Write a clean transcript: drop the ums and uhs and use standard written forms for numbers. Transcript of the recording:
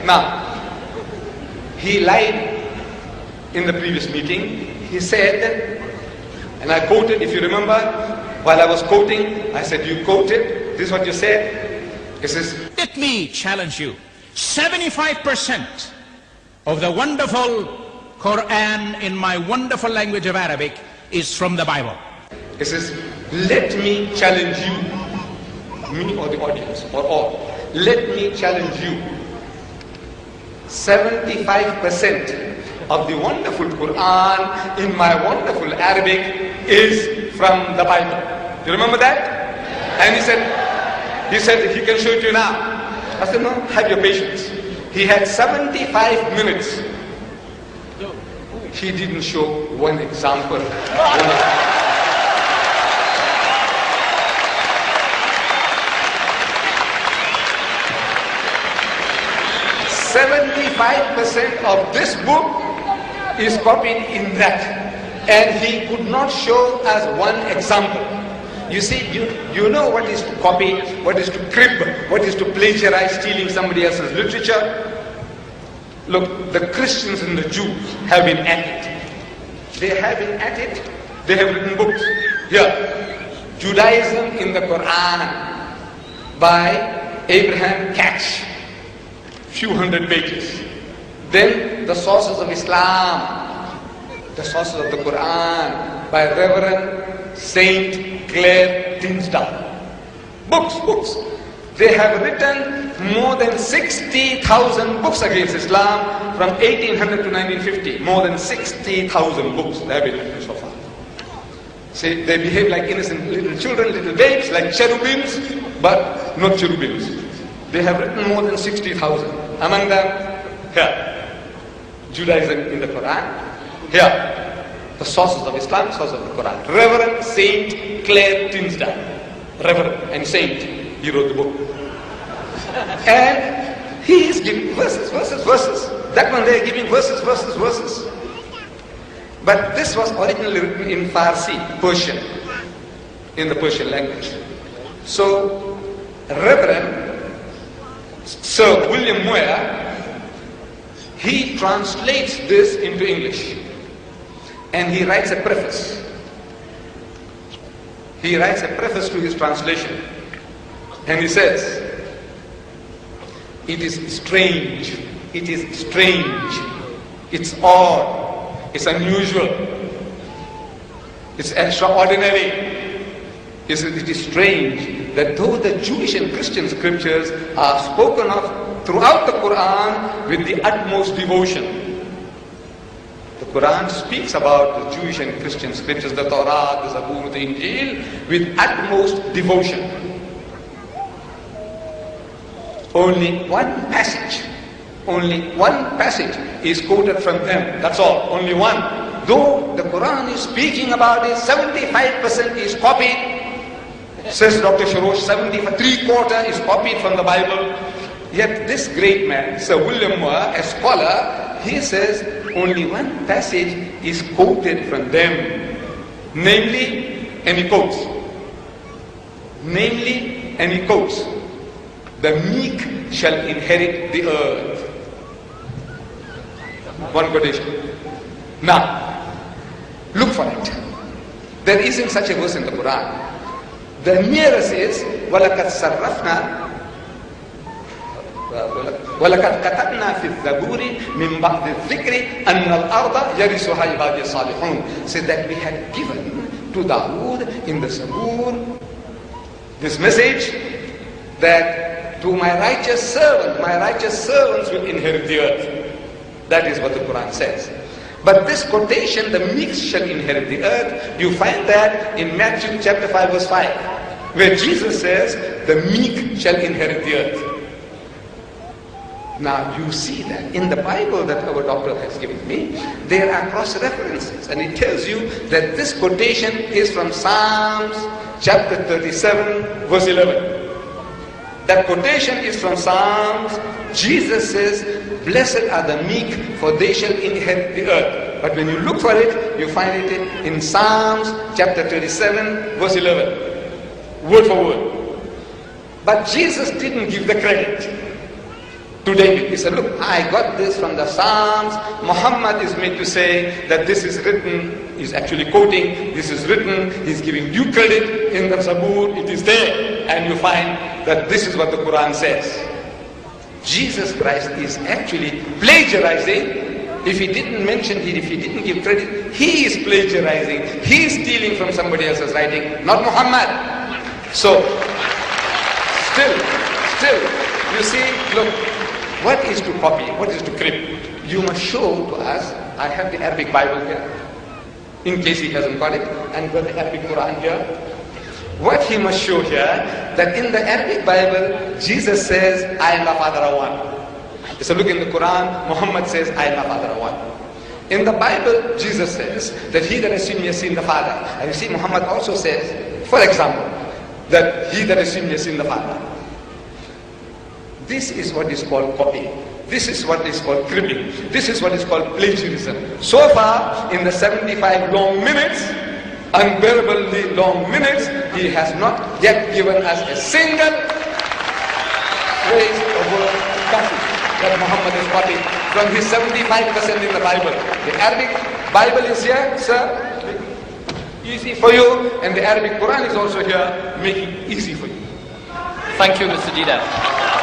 Now, he lied in the previous meeting. He said, and I quoted, if you remember, while I was quoting, I said, you quoted, this is what you said. He says, let me challenge you. 75% of the wonderful Quran in my wonderful language of Arabic is from the Bible. He says, let me challenge you, me or the audience, or all. Let me challenge you. 75% of the wonderful Quran in my wonderful Arabic is from the Bible. You remember that? And he said, he can show it to you now. I said, no, have your patience. He had 75 minutes. He didn't show one example. 75% of this book is copied in that, and he could not show us one example. You see, you know what is to copy, what is to crib, what is to plagiarize, stealing somebody else's literature. Look, the Christians and the Jews have been at it. They have been at it. They have written books. Here, Judaism in the Quran by Abraham Katz. Few hundred pages. Then the sources of Islam, the sources of the Quran by Reverend Saint Claire Tinsdale. Books. They have written more than 60,000 books against Islam from 1800 to 1950. More than 60,000 books they have been written so far. See, they behave like innocent little children, little babes, like cherubims, but not cherubims. They have written more than 60,000. Among them, here, Judaism in the Quran. Here, the sources of Islam, sources of the Quran. Reverend Saint Claire Tinsdale. Reverend and Saint, he wrote the book. And he is giving verses. That one they are giving verses. But this was originally written in Farsi, Persian, in the Persian language. So, Reverend Sir William Moyer, he translates this into English, and he writes a preface. He writes a preface to his translation, and he says, it is strange, it's odd, it's unusual, it's extraordinary. He says, it is strange that though the Jewish and Christian scriptures are spoken of throughout the Quran with the utmost devotion. The Quran speaks about the Jewish and Christian scriptures, the Torah, the Zabur, the Injil, with utmost devotion. Only one passage is quoted from them. That's all, only one. Though the Quran is speaking about it, 75% is copied. Says Dr. Sharosh, 3/4 is copied from the Bible. Yet this great man, Sir William Moore, a scholar, he says only one passage is quoted from them. Namely, and he quotes, the meek shall inherit the earth. One quotation. Now, look for it. There isn't such a verse in the Quran. The nearest is وَلَقَدْ صَرَّفْنَا وَلَقَدْ كَتَبْنَا فِي الزَّبُورِ مِنْ بَعْدِ الذِّكْرِ أَنَّ الْأَرْضَ يَرِثُهَا عِبَادِيَ الصَّالِحُونَ. Said that we had given to Dawood in the Zabur this message that to my righteous servants will inherit the earth. That is what the Quran says. But this quotation, the meek shall inherit the earth, you find that in Matthew chapter 5 verse 5. Where Jesus says, the meek shall inherit the earth. Now you see that in the Bible that our doctor has given me, there are cross references, and it tells you that this quotation is from Psalms chapter 37 verse 11. That quotation is from Psalms. Jesus says, blessed are the meek, for they shall inherit the earth. But when you look for it, you find it in Psalms chapter 37 verse 11. Word for word. But Jesus didn't give the credit. to David. He said, look, I got this from the Psalms. Muhammad is made to say that this is written, he's actually quoting, this is written, he's giving due credit in the Zabur, it is there. And you find that this is what the Quran says. Jesus Christ is actually plagiarizing. If he didn't mention it, if he didn't give credit, he is plagiarizing. He is stealing from somebody else's writing, not Muhammad. So, still, you see, look, what is to copy? What is to crib? You must show to us, I have the Arabic Bible here, in case he hasn't got it, and got the Arabic Quran here. What he must show here, that in the Arabic Bible, Jesus says, I am the Father of one. So look in the Quran, Muhammad says, I am the Father of one. In the Bible, Jesus says that he that has seen me has seen the Father. And you see, Muhammad also says, for example, that he that has seen me has seen the Father. This is what is called copying. This is what is called cribbing. This is what is called plagiarism. So far, in the 75 long minutes, unbearably long minutes, he has not yet given us a single phrase or word passage that Muhammad is copied from his 75% in the Bible. The Arabic Bible is here, sir, easy for you, and the Arabic Quran is also here, making it easy for you. Thank you, Mr. Deedat.